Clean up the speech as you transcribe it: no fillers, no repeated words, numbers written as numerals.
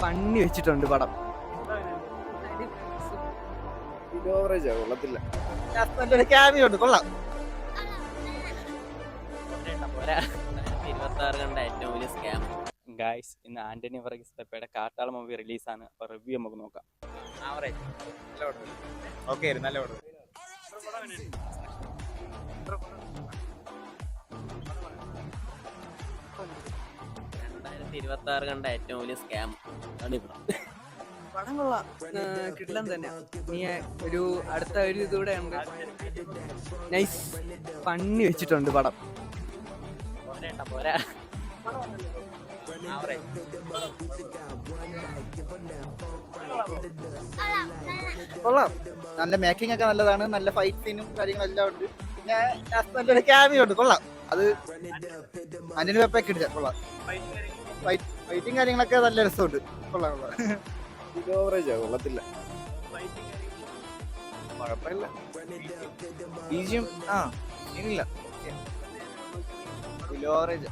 പണി വെച്ചിട്ടുണ്ട് പടം. കൊള്ളത്തില്ല. ക്യാമിയോ ഉണ്ട്, കൊള്ളാം. 26 കണ്ട ഏറ്റവും വലിയ സ്കാം. ഗായ്സ്, ഇന്ന് ആന്റണി വർഗീസ് പെപ്പയുടെ കാട്ടാള മൂവി റിലീസാണ്. അപ്പോൾ റിവ്യൂ നമുക്ക് നോക്കാം. ആവറേജ് നല്ല പടം. ഓക്കെ, നല്ല പടം. 2026 കണ്ട ഏറ്റവും വലിയ സ്കാം ആണ് ഇവിടെ. പടം കൊള്ളാം, കിടിലൻ തന്നെ. നീ ഒരു അടുത്ത ഒരു ഇതൂടെ ഉണ്ട്. നൈസ് പണി വെച്ചിട്ടുണ്ട് പടം. പോരാ. കൊള്ളാം, നല്ല മേക്കിംഗ് ഒക്കെ നല്ലതാണ്. നല്ല ഫൈറ്റ് സീനും കാര്യങ്ങളെല്ലാം ഉണ്ട്. പിന്നെ നല്ലൊരു ക്യാമിയോ ഉണ്ട്, കൊള്ളാം. അത് ആന്റണി പെപ്പയൊക്കെ ഇടിച്ച കൊള്ളാം. ഫൈറ്റിങ് കാര്യങ്ങളൊക്കെ നല്ല രസമുണ്ട്, കൊള്ളാം കൊള്ളാം. കൊള്ളത്തില്ല, കുഴപ്പമില്ല. ബീജിയം ഇല്ല, ബിലോ ആവറേജ്.